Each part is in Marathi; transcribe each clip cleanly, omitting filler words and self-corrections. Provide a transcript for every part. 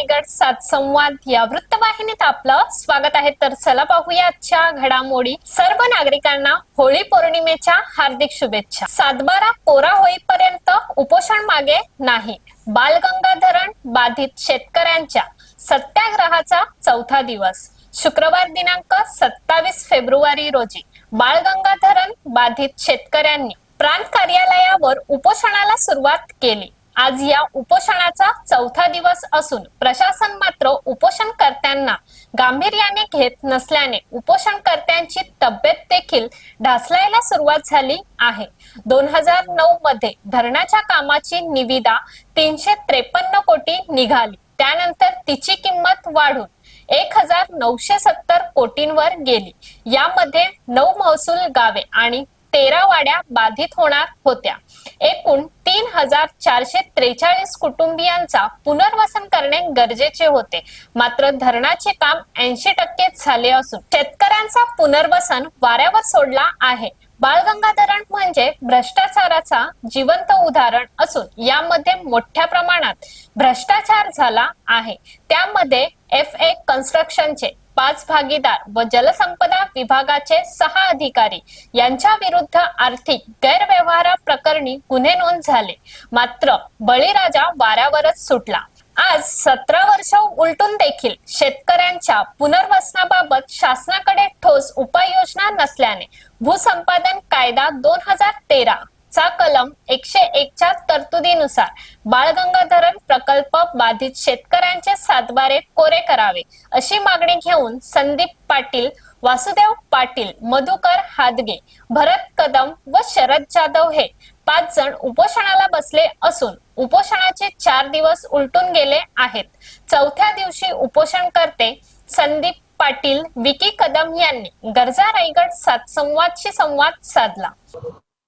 रायगड सात संवाद या वृत्तवाहिनीत आपलं स्वागत आहे। तर चला पाहूया आजच्या घडामोडी। सर्व नागरिकांना होळी पौर्णिमेच्या हार्दिक शुभेच्छा। सातबारा कोरा होईपर्यंत उपोषण मागे नाही। बालगंगा धरण बाधित शेतकऱ्यांच्या सत्याग्रहाचा चौथा दिवस। शुक्रवार दिनांक 27 फेब्रुवारी रोजी बालगंगा धरण बाधित शेतकऱ्यांनी प्रांत कार्यालयावर उपोषणाला सुरुवात केली। आज या उपोषणाचा चौथा दिवस असून प्रशासन मात्र उपोषणकर्त्यांना गांभीर्याने घेत नसल्याने उपोषणकर्त्यांची तब्येत देखील ढासळायला सुरुवात झाली आहे। 2009 मध्ये धरणाच्या कामाची निविदा 353 कोटी निघाली। त्यानंतर तिची किंमत वाढून 1970 कोटींवर गेली। यामध्ये 9 महसूल गावे आणि 13 वाड्या बाधित होणार होत्या। एकूण 3443 कुटुंबियांचा पुनर्वसन करणे गरजेचे होते। मात्र धरणाचे काम 80% झाले असून शेतकऱ्यांचा पुनर्वसन वाऱ्यावर सोडला आहे। बालगंगा धरण म्हणजे भ्रष्टाचाराचा जिवंत उदाहरण असून यामध्ये मोठ्या प्रमाणात भ्रष्टाचार झाला आहे। त्यामध्ये FA कन्स्ट्रक्शनचे 5 भागीदार व जलसंपदा विभागाचे 6 अधिकारी यांच्या विरुद्ध आर्थिक गैरव्यवहाराप्रकरणी गुन्हे नोंद झाले। मात्र बळीराजा वाऱ्यावरच सुटला। आज 17 वर्ष उलटून देखील शेतकऱ्यांच्या पुनर्वसनाबाबत शासनाकडे ठोस उपाययोजना नसल्याने भूसंपादन कायदा 2013 चा कलम 101 च्या तरतुदीनुसार बाळगंगा धरण प्रकल्प बाधित शेतकऱ्यांचे सातबारे कोरे करावे अशी मागणी घेऊन संदीप पाटील, वासुदेव पाटील, मधुकर हादगे, भरत कदम व शरद जाधव हे 5 जण उपोषणाला बसले असून उपोषणाचे 4 दिवस उलटून गेले आहेत। चौथ्या दिवशी उपोषणकर्ते संदीप पाटील, विकी कदम यांनी गरजा रायगड सात संवादशी संवाद साधला।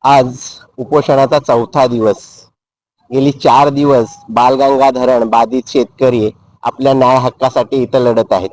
आज उपोषणाचा चौथा दिवस। गेली 4 दिवस बालगंगा धरण बाधित शेतकरी आपल्या न्याय हक्कासाठी इथं लढत आहेत।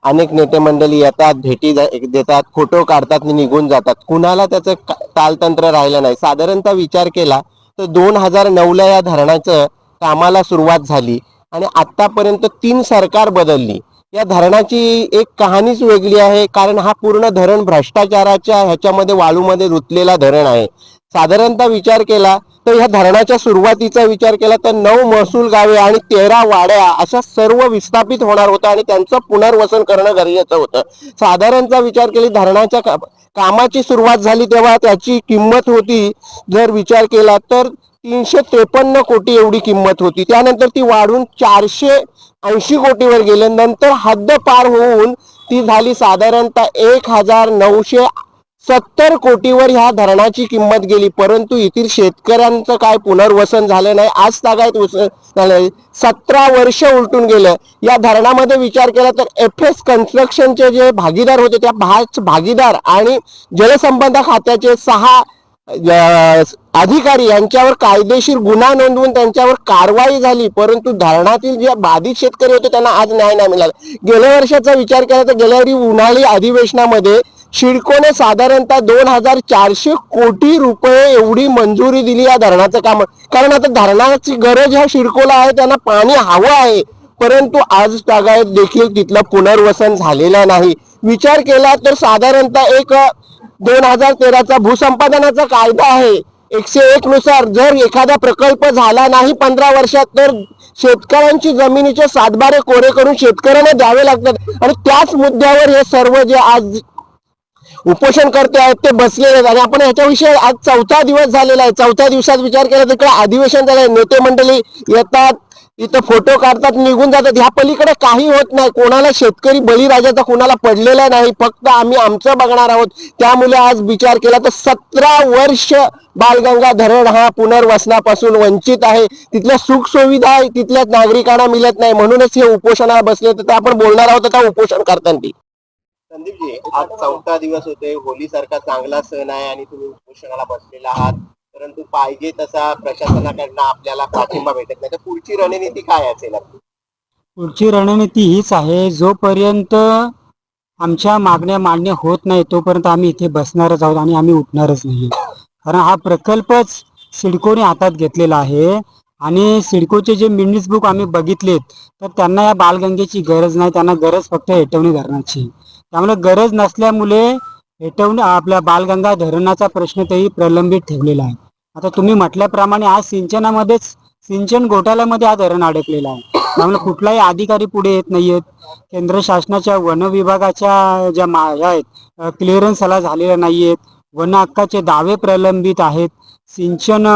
अनेक नेते मंडळी येतात, भेटी देतात, फोटो काढतात, निघून जातात। कुणाला त्याचं तालतंत्र राहिलं नाही। साधारणतः विचार केला तर 2009 ला या धरणाचं कामाला सुरुवात झाली आणि आतापर्यंत 3 सरकार बदलली। या धरणाची एक कहाणीच वेगळी आहे, कारण हा पूर्ण धरण भ्रष्टाचाराच्या ह्याच्यामध्ये वाळूमध्ये रुतलेला धरण आहे। साधारणतः विचार केला तर ह्या धरणाच्या सुरुवातीचा विचार केला तर 9 महसूल गावे आणि 13 वाड्या अशा सर्व विस्थापित होणार होता आणि त्यांचं पुनर्वसन करणं गरजेचं होतं। साधारणतः विचार केली धरणाच्या कामाची सुरुवात झाली तेव्हा त्याची किंमत होती, जर विचार केला तर 353 कोटी एवढी किंमत होती। त्यानंतर ती वाढून 480 कोटीवर गेले। नंतर हद्द पार होऊन ती झाली साधारणतः 1970 कोटीवर ह्या धरणाची किंमत गेली। परंतु येथील शेतकऱ्यांचं काय पुनर्वसन झालं नाही। आज तागायत 17 वर्ष उलटून गेलं। या धरणामध्ये विचार केला तर FS कन्स्ट्रक्शनचे जे भागीदार होते त्या 5 भागीदार आणि जलसंपदा खात्याचे 6 अधिकारी यांच्यावर कायदेशीर गुन्हा नोंदवून त्यांच्यावर कारवाई झाली। परंतु धरणातील जे बाधित शेतकरी होते त्यांना आज न्याय नाही मिळाला। गेल्या वर्षाचा विचार केला तर गेल्या उन्हाळी अधिवेशनामध्ये शिडकोने साधारणतः 2400 कोटी रुपये एवढी मंजुरी दिली या धरणाचं काम। कारण आता धरणाची गरज ह्या शिडकोला आहे, त्यांना पाणी हवं आहे। परंतु आज तागायत देखील तिथलं पुनर्वसन झालेलं नाही। विचार केला तर साधारणतः एक 2013 चा भूसंपादनाचा कायदा आहे 101 नुसार जर एखादा प्रकल्प झाला नाही 15 वर्षात तर शेतकऱ्यांची जमिनीचे सातबारे कोरे करून शेतकऱ्यांना द्यावे लागतात। आणि त्याच मुद्द्यावर हे सर्व जे आज उपोषण करते आहेत ते बसलेले आहेत। आणि आपण याच्याविषयी आज चौथा दिवस झालेला आहे। चौथ्या दिवसात विचार केला तर काय अधिवेशन झालंय, नेते मंडळी येतात, इथं फोटो काढतात, निघून जातात। ह्या पलीकडे काही होत नाही। कोणाला शेतकरी बळीराजाचा कोणाला पडलेला नाही, फक्त आम्ही आमचं बघणार आहोत। त्यामुळे आज विचार केला तर 17 वर्ष बालगंगा धरण हा पुनर्वसनापासून वंचित आहे। तिथल्या सुख सुविधा तिथल्या नागरिकांना मिळत नाही, म्हणूनच हे उपोषणाला बसले। तर आपण बोलणार आहोत आता उपोषण करताना। संदीपजी, आज चौथा दिवस होते, होली सारखा चांगला सण आहे आणि तुम्ही उपोषणाला बसलेला आहात, परंतु पाहिजे तसा प्रशासनाकडनं आपल्याला पाठिंबा भेटत नाही। तर पुढची रणनीती काय असेल? पुढची रणनीती हीच आहे, जोपर्यंत आमच्या मागण्या मान्य होत नाही तोपर्यंत आम्ही इथे बसणारच आहोत आणि आम्ही उठणारच नाही। कारण हा प्रकल्पच सिडकोने हातात घेतलेला आहे आणि सिडकोचे जे मिनिट्स बुक आम्ही बघितलेत तर त्यांना या बालगंगेची गरज नाही, त्यांना गरज फक्त हेटवणी धरणाची. त्यामुळे गरज नसल्यामुळे हेटवणी आपल्या बालगंगा धरणाचा प्रश्न तेही प्रलंबित ठेवलेला आहे. आता तुम्ही म्हटल्याप्रमाणे आज सिंचन घोटाळ्यामध्ये हा धरण अडकलेला आहे. त्यामुळे कुठलाही अधिकारी पुढे येत नाहीयेत. केंद्र शासनाच्या वन विभागाच्या ज्या ह्या आहेत क्लिअरन्स याला झालेल्या नाहीयेत. वन हक्काचे दावे प्रलंबित आहेत. सिंचन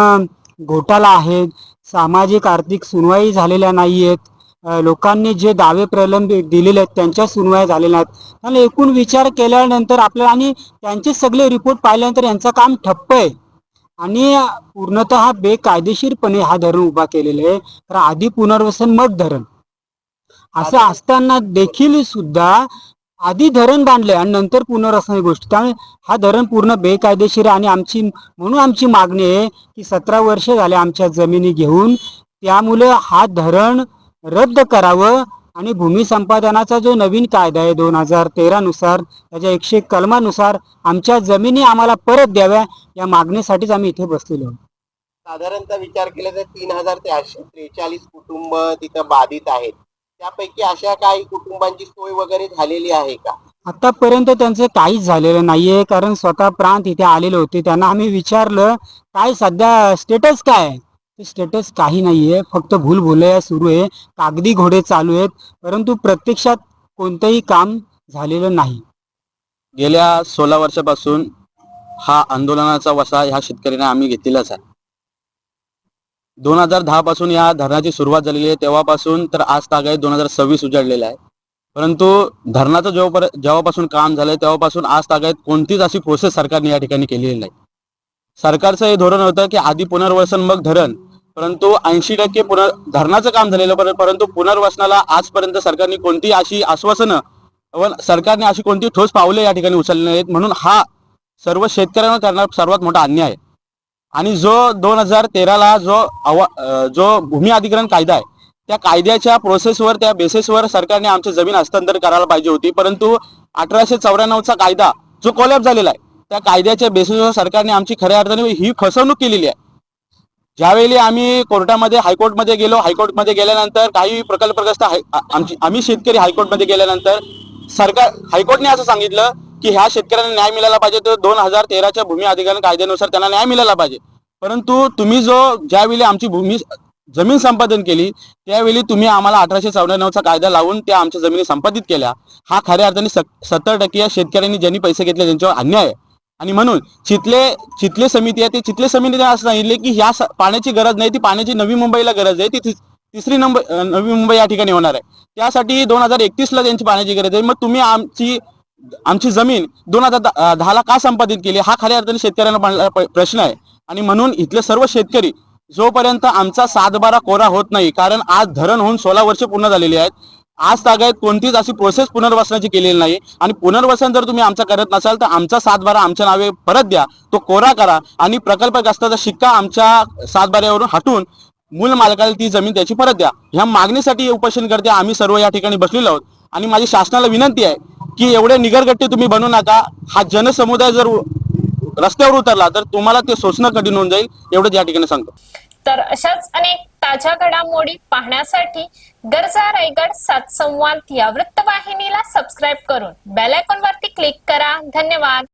घोटाळा आहे. सामाजिक आर्थिक सुनवाई झालेल्या नाहीयेत. लोकांनी जे दावे प्रलंबित दिलेले आहेत त्यांच्या सुनवाई झालेल्या नाहीत. आणि एकूण विचार केल्यानंतर आपल्याला आणि त्यांचे सगळे रिपोर्ट पाहिल्यानंतर यांचं काम ठप्प आहे आणि पूर्णतः बेकायदेशीरपणे हा धरण उभा केलेला आहे. तर आधी पुनर्वसन मग धरण असं असताना देखील सुद्धा आधी धरण बांधले आणि नंतर पुनर्वसन गोष्ट. त्यामुळे हा धरण पूर्ण बेकायदेशीर आहे आणि म्हणून आमची मागणी आहे की 17 वर्ष झाले आमच्या जमिनी घेऊन, त्यामुळे हा धरण रद्द करावं आणि भूमी संपादनाचा जो नवीन कायदा आहे 2013 नुसार त्याच्या 101 कलमानुसार आमच्या जमिनी आम्हाला परत द्याव्या, या मागणीसाठीच आम्ही इथे बसलेलो आहोत. साधारणतः विचार केला तर 3,343 कुटुंब तिथं बाधित आहेत. त्यापैकी अशा काही कुटुंबांची सोय वगैरे झालेली आहे का? आतापर्यंत त्यांचं काहीच झालेलं नाहीये, कारण स्वतः प्रांत इथे आलेले होते. त्यांना आम्ही विचारलं काय सध्या स्टेटस काय आहे, स्टेटस काही नाहीये, फक्त भूलभुलैया सुरू आहे, कागदी घोडे चालू आहेत, परंतु प्रत्यक्षात कोणतंही काम झालेलं नाही. गेल्या 16 वर्षापासून हा आंदोलनाचा वसा ह्या शेतकऱ्यांना आम्ही घेतलेलाच आहे. 2010 पासून या धरणाची सुरुवात झालेली आहे, तेव्हापासून तर आज तागायत 2026 उजाडलेला आहे. परंतु धरणाचं जेव्हापासून काम झालंय तेव्हापासून आज तागायत कोणतीच अशी प्रोसेस सरकारने या ठिकाणी केलेली नाही. सरकारचं हे धोरण होतं की आधी पुनर्वसन मग धरण, परंतु 80% धरणाचं काम झालेलं, परंतु पुनर्वसनाला आजपर्यंत सरकारने कोणती अशी आश्वासनं व सरकारने अशी कोणती ठोस पावले या ठिकाणी उचलली नाहीत. म्हणून हा सर्व शेतकऱ्यांना करणारा सर्वात मोठा अन्याय आहे. आणि जो 2013ला जो भूमी अधिग्रहण कायदा आहे त्या कायद्याच्या प्रोसेसवर त्या बेसिसवर सरकारने आमची जमीन हस्तांतर करायला पाहिजे होती. परंतु 1894चा कायदा जो कोलॅप्स झालेला आहे त्या कायद्याच्या बेसिसवर सरकारने आमची खऱ्या अर्थाने ही फसवणूक केलेली आहे. ज्यावेळी आम्ही कोर्टामध्ये हायकोर्टमध्ये गेलो, हायकोर्टमध्ये गेल्यानंतर काही प्रकल्पग्रस्त आम्ही शेतकरी हायकोर्टमध्ये गेल्यानंतर हायकोर्टने असं सांगितलं की ह्या शेतकऱ्यांना न्याय मिळाला पाहिजे, तर 2013च्या भूमी अधिग्रहण कायद्यानुसार त्यांना न्याय मिळाला पाहिजे. परंतु तुम्ही ज्यावेळी आमची जमीन संपादन केली त्यावेळी तुम्ही आम्हाला 1894चा कायदा लावून त्या आमच्या जमिनी संपादित केल्या. हा खऱ्या अर्थाने 70% शेतकऱ्यांनी ज्यांनी पैसे घेतले त्यांच्यावर अन्याय आहे. आणि म्हणून चितले समिती आहे, ते चितले समितीने असं सांगितले की ह्या पाण्याची गरज नाही, ती पाण्याची नवी मुंबईला गरज आहे, ती तिसरी नवी मुंबई या ठिकाणी होणार आहे. त्यासाठी 2031ला त्यांची पाण्याची गरज आहे. मग तुम्ही आमची जमीन 2010ला का संपादित केली, हा खऱ्या अर्थाने शेतकऱ्यांना प्रश्न आहे. आणि म्हणून इथले सर्व शेतकरी जोपर्यंत आमचा 7/12 कोरा होत नाही, कारण आज धरण होऊन 16 वर्ष पूर्ण झालेली आहेत, आज तागायत कोणतीच अशी प्रोसेस पुनर्वसनाची केलेली नाही. आणि पुनर्वसन जर तुम्ही आमचं करत नसाल तर आमचा 7/12 आमच्या नावे परत द्या, तो कोरा करा आणि प्रकल्पग्रस्ताचा शिक्का आमच्या 7/12वरून हटून मूल मालकाला ती जमीन त्याची परत द्या. ह्या मागणीसाठी उपोषण करते आम्ही सर्व या ठिकाणी बसलेलो आहोत. आणि माझी शासनाला विनंती आहे की एवढे निगरगट्टे तुम्ही बनवू नका. हा जनसमुदाय जर रस्त्यावर उतरला तर तुम्हाला ते सोसणं कठीण होऊन जाईल, एवढंच या ठिकाणी सांगतो. तर अशाच अनेक ताज्या घडामोडी पाहण्यासाठी गरजा रायगड 7 संवाद या वृत्तवाहिनीला सबस्क्राईब करून बेल आयकॉन वरती क्लिक करा. धन्यवाद.